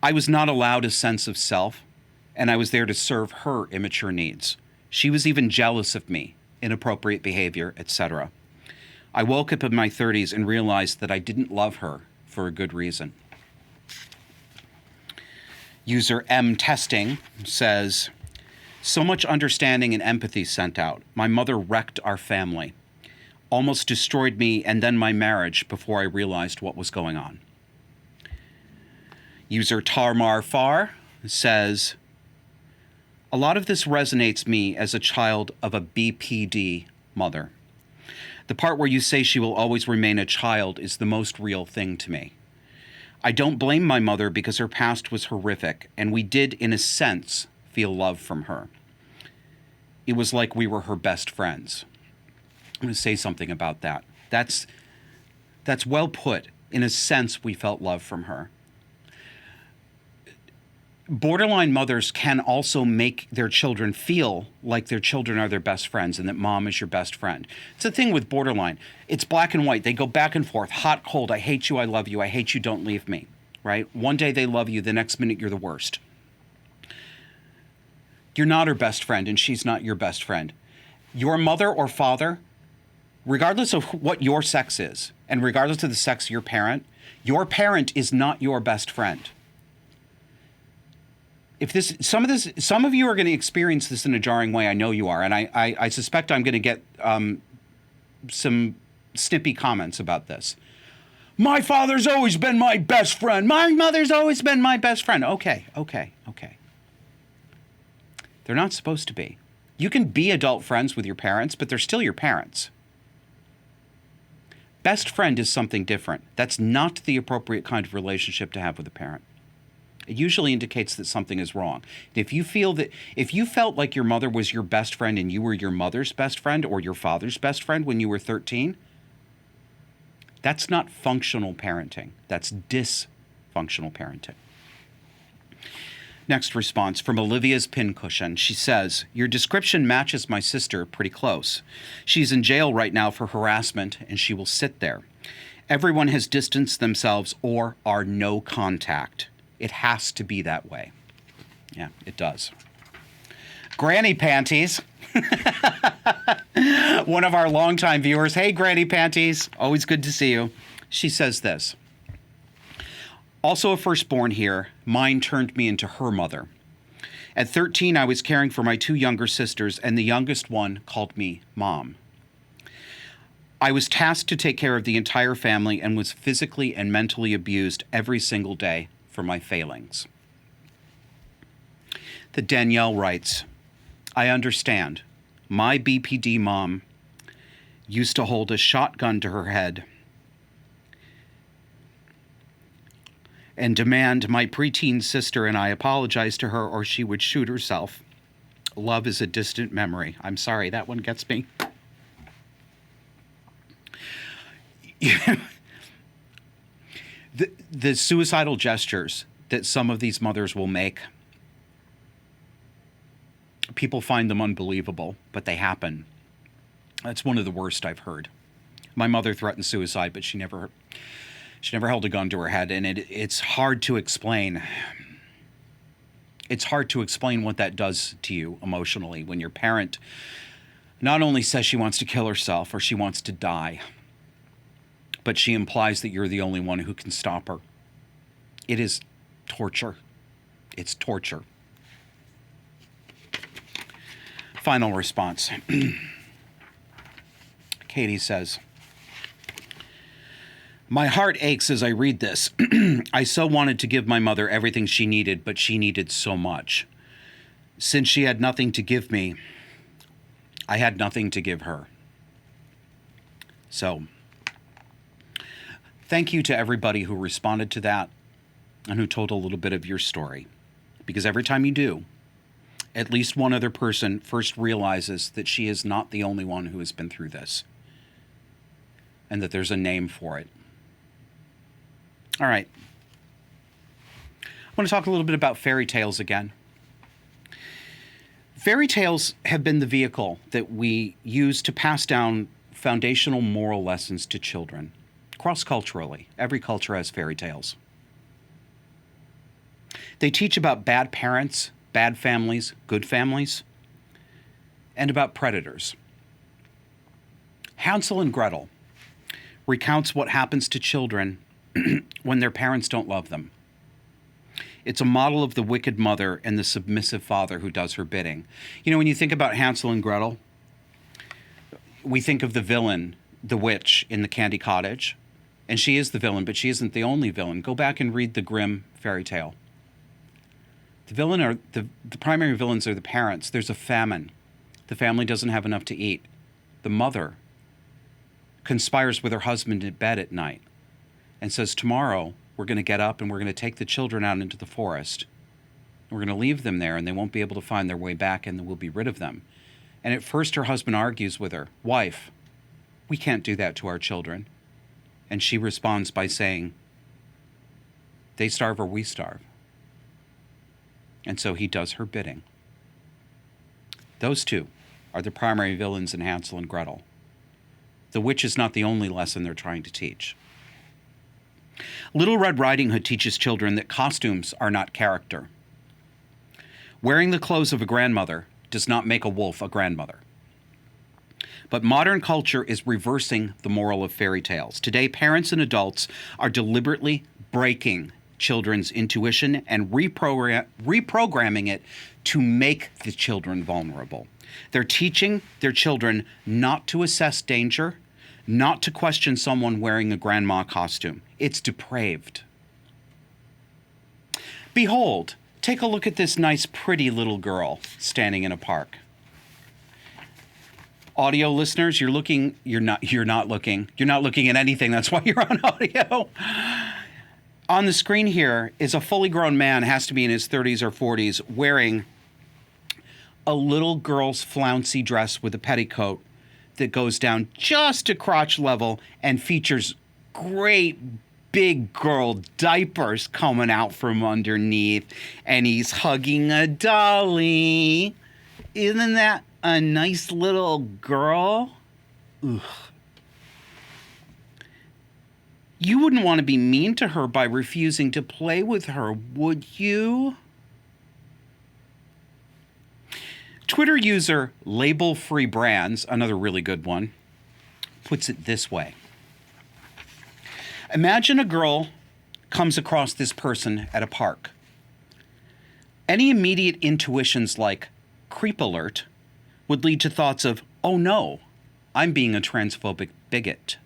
I was not allowed a sense of self, and I was there to serve her immature needs. She was even jealous of me, inappropriate behavior, etc. I woke up in my 30s and realized that I didn't love her for a good reason." User M Testing says, "So much understanding and empathy sent out. My mother wrecked our family, almost destroyed me and then my marriage before I realized what was going on." User Tarmar Far says, "A lot of this resonates me as a child of a BPD mother. The part where you say she will always remain a child is the most real thing to me. I don't blame my mother because her past was horrific, and we did, in a sense, feel love from her. It was like we were her best friends." I'm going to say something about that. That's well put. In a sense, we felt love from her. Borderline mothers can also make their children feel like their children are their best friends and that mom is your best friend. It's the thing with borderline. It's black and white. They go back and forth, hot, cold. I hate you. I love you. I hate you. Don't leave me. Right? One day they love you. The next minute you're the worst. You're not her best friend and she's not your best friend. Your mother or father, regardless of what your sex is and regardless of the sex of your parent is not your best friend. If some of you are going to experience this in a jarring way, I know you are, and I suspect I'm going to get some snippy comments about this. My father's always been my best friend. My mother's always been my best friend. Okay. They're not supposed to be. You can be adult friends with your parents, but they're still your parents. Best friend is something different. That's not the appropriate kind of relationship to have with a parent. It usually indicates that something is wrong. If you felt like your mother was your best friend and you were your mother's best friend or your father's best friend when you were 13, that's not functional parenting. That's dysfunctional parenting. Next response from Olivia's Pincushion. She says, "Your description matches my sister pretty close. She's in jail right now for harassment and she will sit there. Everyone has distanced themselves or are no contact. It has to be that way." Yeah, it does. Granny Panties. One of our longtime viewers. Hey, Granny Panties. Always good to see you. She says this. "Also a firstborn here. Mine turned me into her mother. At 13, I was caring for my two younger sisters, and the youngest one called me Mom. I was tasked to take care of the entire family and was physically and mentally abused every single day for my failings." The Danielle writes, "I understand. My BPD mom used to hold a shotgun to her head and demand my preteen sister and I apologize to her or she would shoot herself. Love is a distant memory. I'm sorry, that one gets me. The suicidal gestures that some of these mothers will make, people find them unbelievable, but they happen. That's one of the worst I've heard. My mother threatened suicide, but she never held a gun to her head, and it's hard to explain. It's hard to explain what that does to you emotionally when your parent not only says she wants to kill herself or she wants to die, but she implies that you're the only one who can stop her. It is torture. It's torture. Final response. Katie says, my heart aches as I read this. I so wanted to give my mother everything she needed, but she needed so much. Since she had nothing to give me, I had nothing to give her. So, thank you to everybody who responded to that and who told a little bit of your story. Because every time you do, at least one other person first realizes that she is not the only one who has been through this. And that there's a name for it. All right. I want to talk a little bit about fairy tales again. Fairy tales have been the vehicle that we use to pass down foundational moral lessons to children. Cross-culturally, every culture has fairy tales. They teach about bad parents, bad families, good families, and about predators. Hansel and Gretel recounts what happens to children when their parents don't love them. It's a model of the wicked mother and the submissive father who does her bidding. You know, when you think about Hansel and Gretel, we think of the villain, the witch in the Candy Cottage. And she is the villain, but she isn't the only villain. Go back and read the Grimm fairy tale. The primary villains are the parents. There's a famine. The family doesn't have enough to eat. The mother conspires with her husband in bed at night and says, tomorrow we're going to get up and we're going to take the children out into the forest. We're going to leave them there and they won't be able to find their way back and we'll be rid of them. And at first her husband argues with her, wife, we can't do that to our children. And she responds by saying, they starve or we starve. And so he does her bidding. Those two are the primary villains in Hansel and Gretel. The witch is not the only lesson they're trying to teach. Little Red Riding Hood teaches children that costumes are not character. Wearing the clothes of a grandmother does not make a wolf a grandmother. But modern culture is reversing the moral of fairy tales. Today, parents and adults are deliberately breaking children's intuition and reprogramming it to make the children vulnerable. They're teaching their children not to assess danger, not to question someone wearing a grandma costume. It's depraved. Behold, take a look at this nice, pretty little girl standing in a park. Audio listeners, you're not looking at anything. That's why you're on audio. On the screen here is a fully grown man, has to be in his 30s or 40s, wearing a little girl's flouncy dress with a petticoat that goes down just to crotch level and features great big girl diapers coming out from underneath, and he's hugging a dolly. Isn't that a nice little girl? Ugh. You wouldn't want to be mean to her by refusing to play with her, would you? Twitter user Label Free Brands, another really good one, puts it this way. Imagine a girl comes across this person at a park. Any immediate intuitions like creep alert would lead to thoughts of, oh no, I'm being a transphobic bigot.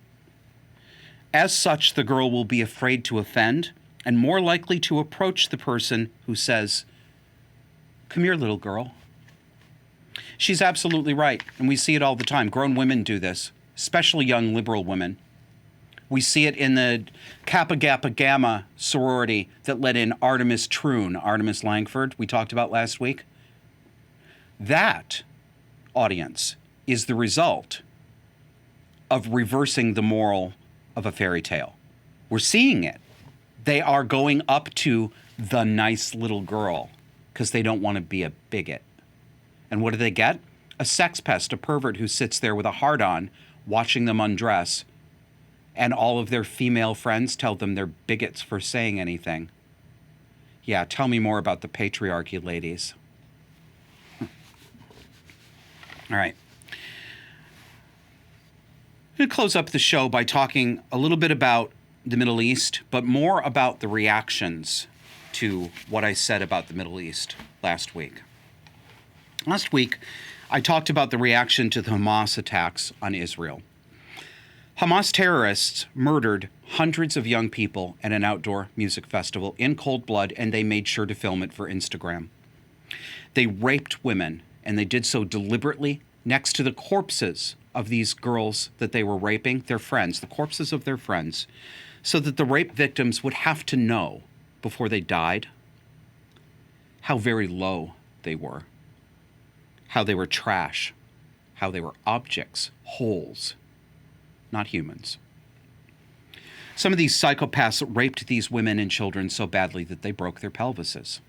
As such, the girl will be afraid to offend and more likely to approach the person who says, come here, little girl. She's absolutely right, and we see it all the time. Grown women do this, especially young liberal women. We see it in the Kappa Kappa Gamma sorority that let in Artemis Troon, Artemis Langford, we talked about last week. That audience is the result of reversing the moral of a fairy tale. We're seeing it. They are going up to the nice little girl because they don't want to be a bigot. And what do they get? A sex pest, a pervert who sits there with a hard-on watching them undress, and all of their female friends tell them they're bigots for saying anything. Yeah, tell me more about the patriarchy, ladies. All right. I'm going to close up the show by talking a little bit about the Middle East, but more about the reactions to what I said about the Middle East last week. Last week, I talked about the reaction to the Hamas attacks on Israel. Hamas terrorists murdered hundreds of young people at an outdoor music festival in cold blood, and they made sure to film it for Instagram. They raped women, and they did so deliberately next to the corpses of these girls that they were raping, their friends, the corpses of their friends, so that the rape victims would have to know before they died how very low they were, how they were trash, how they were objects, holes, not humans. Some of these psychopaths raped these women and children so badly that they broke their pelvises.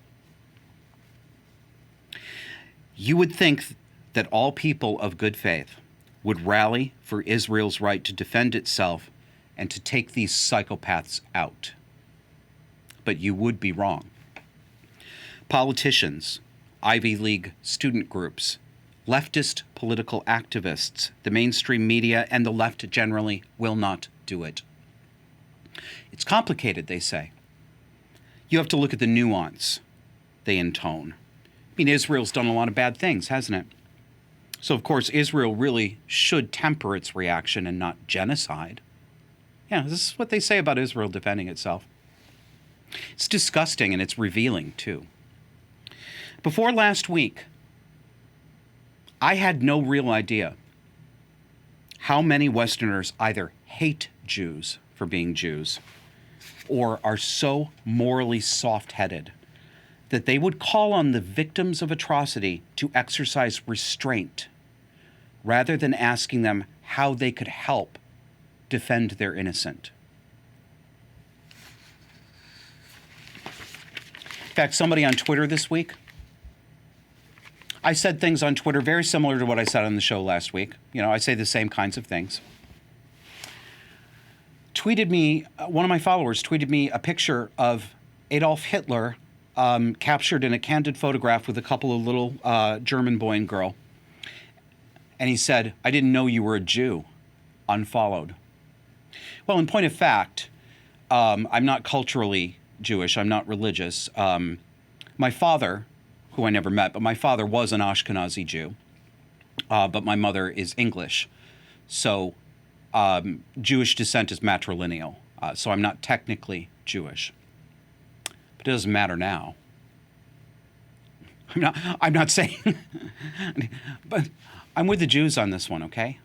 You would think that all people of good faith would rally for Israel's right to defend itself and to take these psychopaths out. But you would be wrong. Politicians, Ivy League student groups, leftist political activists, the mainstream media, and the left generally will not do it. It's complicated, they say. You have to look at the nuance they intone. I mean, Israel's done a lot of bad things, hasn't it? So, of course, Israel really should temper its reaction and not genocide. Yeah, this is what they say about Israel defending itself. It's disgusting, and it's revealing, too. Before last week, I had no real idea how many Westerners either hate Jews for being Jews or are so morally soft-headed that they would call on the victims of atrocity to exercise restraint rather than asking them how they could help defend their innocent. In fact, somebody on Twitter this week, I said things on Twitter very similar to what I said on the show last week. You know, I say the same kinds of things. Tweeted me, one of my followers tweeted me a picture of Adolf Hitler captured in a candid photograph with a couple of little German boy and girl. And he said, "I didn't know you were a Jew." Unfollowed. Well, in point of fact, I'm not culturally Jewish. I'm not religious. My father, who I never met, but my father was an Ashkenazi Jew, but my mother is English. So Jewish descent is matrilineal. So I'm not technically Jewish. But it doesn't matter now. I'm not saying, but I'm with the Jews on this one, okay?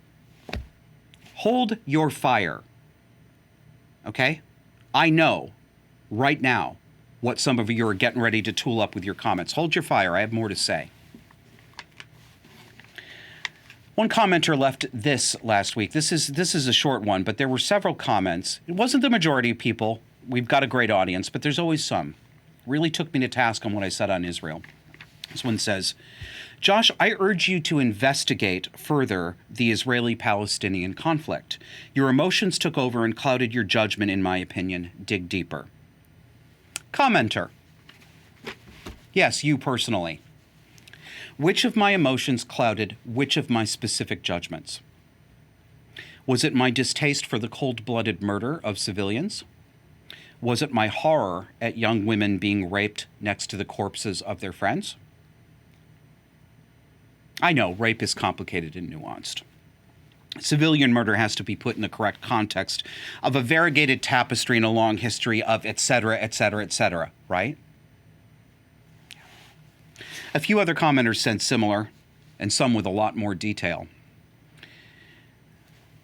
Hold your fire, okay? I know right now what some of you are getting ready to tool up with your comments. Hold your fire. I have more to say. One commenter left this last week. This is a short one, but there were several comments. It wasn't the majority of people. We've got a great audience, but there's always some. Really took me to task on what I said on Israel. This one says, "Josh, I urge you to investigate further the Israeli-Palestinian conflict. Your emotions took over and clouded your judgment, in my opinion. Dig deeper." Commenter. Yes, you personally. Which of my emotions clouded which of my specific judgments? Was it my distaste for the cold-blooded murder of civilians? Was it my horror at young women being raped next to the corpses of their friends? I know, rape is complicated and nuanced. Civilian murder has to be put in the correct context of a variegated tapestry and a long history of et cetera, et cetera, et cetera, right? A few other commenters said similar and some with a lot more detail.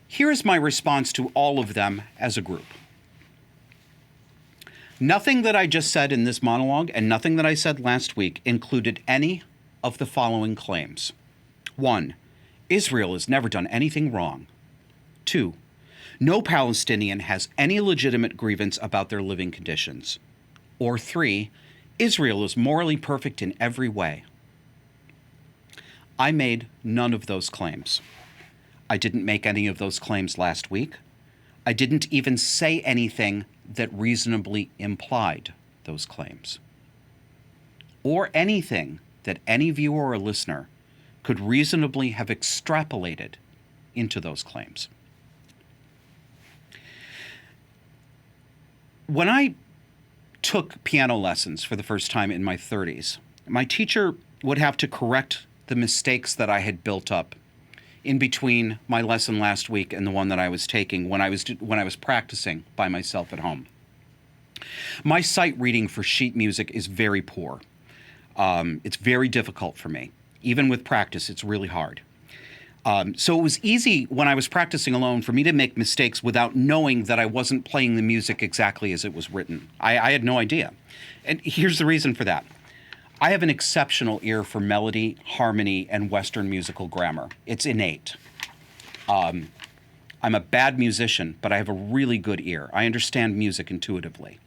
Here is my response to all of them as a group. Nothing that I just said in this monologue and nothing that I said last week included any of the following claims. 1, Israel has never done anything wrong. 2, no Palestinian has any legitimate grievance about their living conditions. Or 3, Israel is morally perfect in every way. I made none of those claims. I didn't make any of those claims last week. I didn't even say anything that reasonably implied those claims, or anything that any viewer or listener could reasonably have extrapolated into those claims. When I took piano lessons for the first time in my 30s, my teacher would have to correct the mistakes that I had built up in between my lesson last week and the one that I was taking when I was practicing by myself at home. My sight reading for sheet music is very poor. It's very difficult for me. Even with practice, it's really hard. So it was easy when I was practicing alone for me to make mistakes without knowing that I wasn't playing the music exactly as it was written. I had no idea. And here's the reason for that. I have an exceptional ear for melody, harmony, and Western musical grammar. It's innate. I'm a bad musician, but I have a really good ear. I understand music intuitively.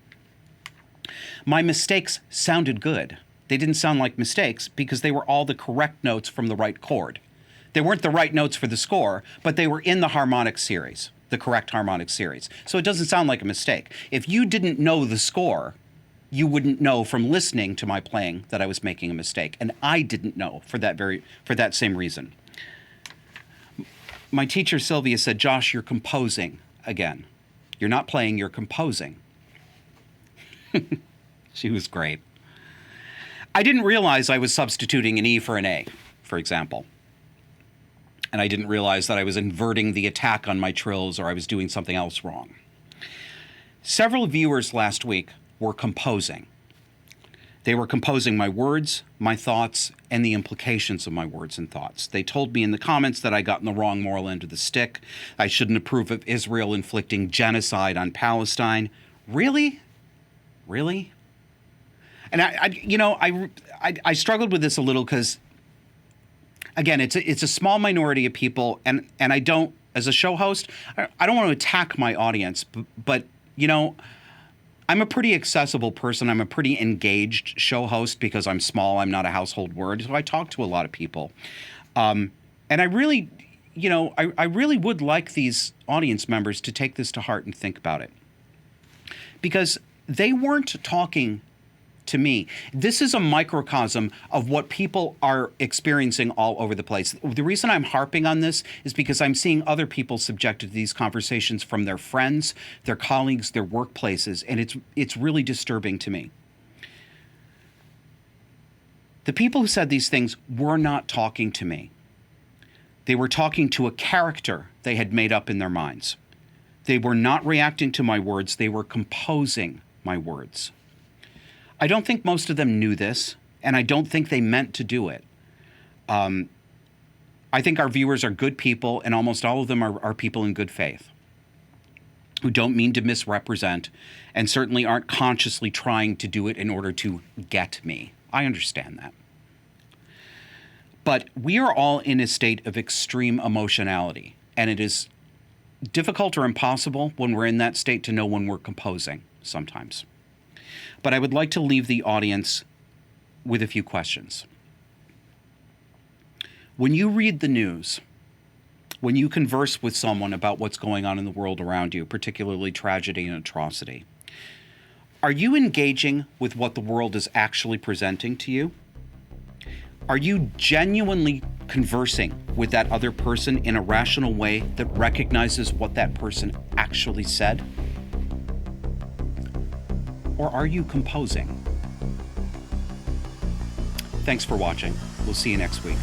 My mistakes sounded good. They didn't sound like mistakes because they were all the correct notes from the right chord. They weren't the right notes for the score, but they were in the harmonic series, the correct harmonic series. So it doesn't sound like a mistake. If you didn't know the score, you wouldn't know from listening to my playing that I was making a mistake. And I didn't know for that same reason. My teacher, Sylvia, said, "Josh, you're composing again. You're not playing, you're composing." She was great. I didn't realize I was substituting an E for an A, for example. And I didn't realize that I was inverting the attack on my trills or I was doing something else wrong. Several viewers last week were composing. They were composing my words, my thoughts, and the implications of my words and thoughts. They told me in the comments that I got in the wrong moral end of the stick. I shouldn't approve of Israel inflicting genocide on Palestine. Really? Really? And I struggled with this a little because, again, it's a small minority of people, and I don't, as a show host, I don't want to attack my audience, but I'm a pretty accessible person. I'm a pretty engaged show host because I'm small. I'm not a household word, so I talk to a lot of people. And I really, I really would like these audience members to take this to heart and think about it. Because they weren't talking to me. This is a microcosm of what people are experiencing all over the place. The reason I'm harping on this is because I'm seeing other people subjected to these conversations from their friends, their colleagues, their workplaces, and it's really disturbing to me. The people who said these things were not talking to me. They were talking to a character they had made up in their minds. They were not reacting to my words. They were composing my words. I don't think most of them knew this, and I don't think they meant to do it. I think our viewers are good people, and almost all of them are people in good faith who don't mean to misrepresent and certainly aren't consciously trying to do it in order to get me. I understand that. But we are all in a state of extreme emotionality, and it is difficult or impossible when we're in that state to know when we're composing sometimes. But I would like to leave the audience with a few questions. When you read the news, when you converse with someone about what's going on in the world around you, particularly tragedy and atrocity, are you engaging with what the world is actually presenting to you? Are you genuinely conversing with that other person in a rational way that recognizes what that person actually said? Or are you composing? Thanks for watching. We'll see you next week.